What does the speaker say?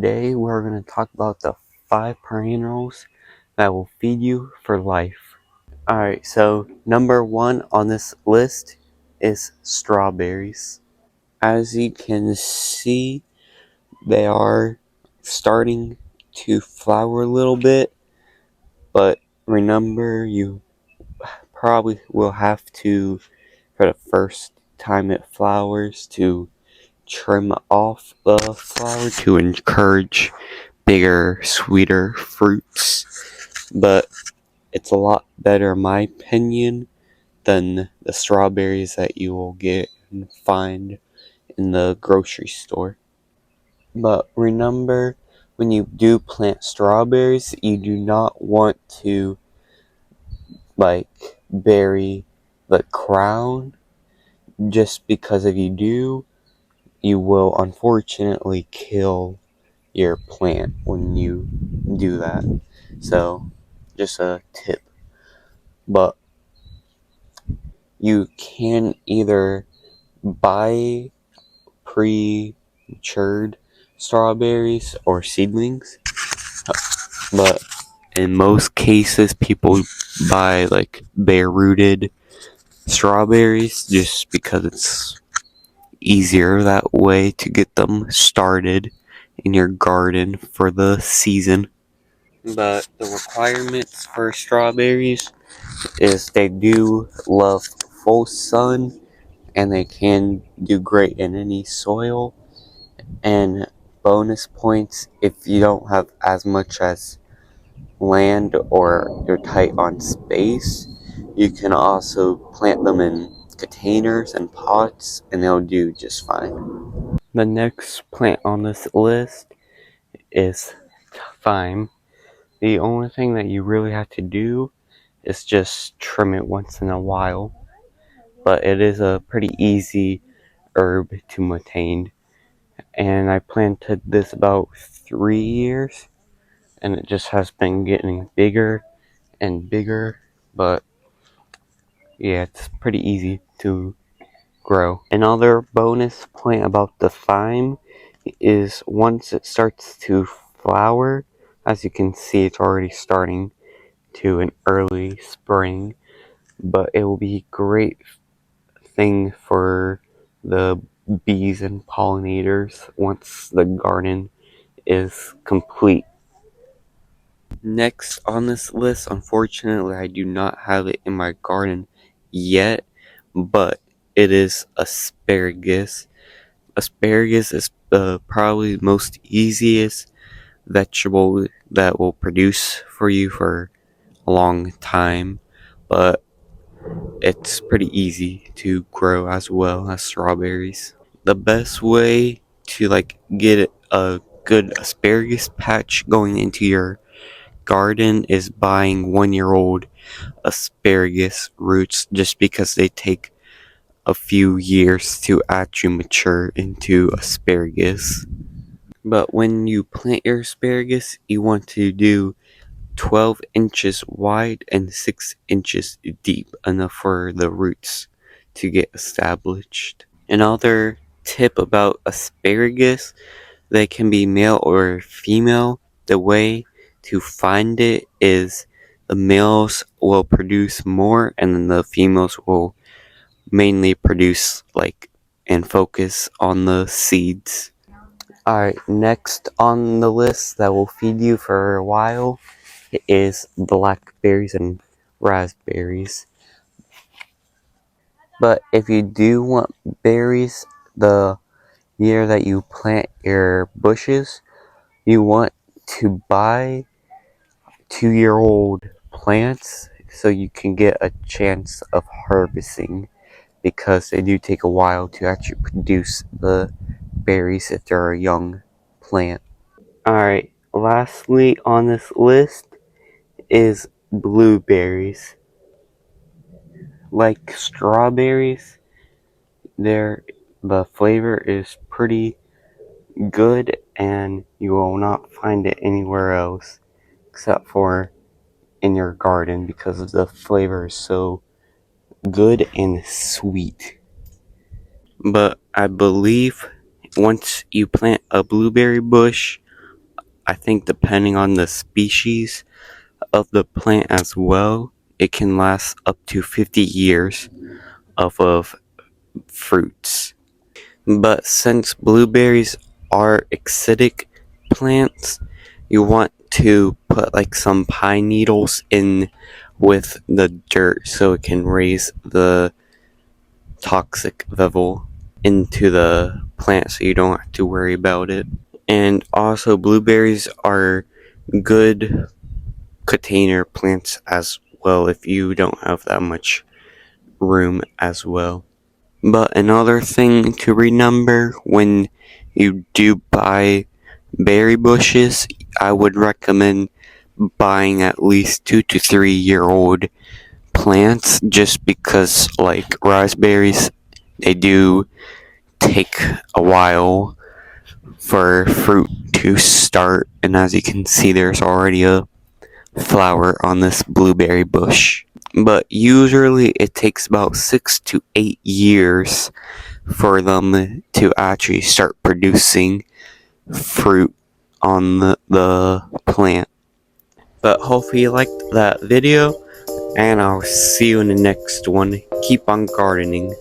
Today we're going to talk about the 5 perennials that will feed you for life. Alright, so number 1 on this list is strawberries. As you can see, they are starting to flower a little bit, but remember you probably will have to, for the first time it flowers, to trim off the flower to encourage bigger, sweeter fruits. But it's a lot better, in my opinion, than the strawberries that you will get and find in the grocery store. But remember, when you do plant strawberries, you do not want to bury the crown, just because if you do, you will unfortunately kill your plant when you do that. So just a tip. But you can either buy pre-matured strawberries or seedlings, but in most cases people buy bare rooted strawberries just because it's easier that way to get them started in your garden for the season. But the requirements for strawberries is they do love full sun, and they can do great in any soil. And bonus points, if you don't have as much as land or you're tight on space, you can also plant them in containers and pots and they'll do just fine. The next plant on this list is thyme. The only thing that you really have to do is just trim it once in a while, but it is a pretty easy herb to maintain. And I planted this about 3 years, and it just has been getting bigger and bigger. But yeah, it's pretty easy to grow. Another bonus point about the thyme is once it starts to flower, as you can see, it's already starting to in early spring, but it will be a great thing for the bees and pollinators once the garden is complete. Next on this list, unfortunately, I do not have it in my garden yet, but it is asparagus. Asparagus is probably the most easiest vegetable that will produce for you for a long time, but it's pretty easy to grow as well as strawberries. The best way to get a good asparagus patch going into your garden is buying 1-year-old asparagus roots, just because they take a few years to actually mature into asparagus. But when you plant your asparagus, you want to do 12 inches wide and 6 inches deep, enough for the roots to get established. Another tip about asparagus: they can be male or female. The way to find it is the males will produce more, and then the females will mainly produce and focus on the seeds. Alright, next on the list that will feed you for a while is blackberries and raspberries. But if you do want berries the year that you plant your bushes, you want to buy 2-year-old plants so you can get a chance of harvesting, because they do take a while to actually produce the berries if they're a young plant. Alright, lastly on this list is blueberries. Like strawberries, the flavor is pretty good, and you will not find it anywhere else except for in your garden, because the flavor is so good and sweet. But I believe once you plant a blueberry bush I think depending on the species of the plant as well, it can last up to 50 years of fruits. But since blueberries are acidic plants, you want to put like some pine needles in with the dirt so it can raise the toxic level into the plant so you don't have to worry about it. And also, blueberries are good container plants as well if you don't have that much room as well. But another thing to remember when you do buy berry bushes, I would recommend buying at least 2 to 3 year old plants just because, like raspberries, they do take a while for fruit to start, and as you can see, there's already a flower on this blueberry bush. But usually it takes about 6 to 8 years for them to actually start producing fruit on the plant. But hopefully you liked that video, and I'll see you in the next one. Keep on gardening.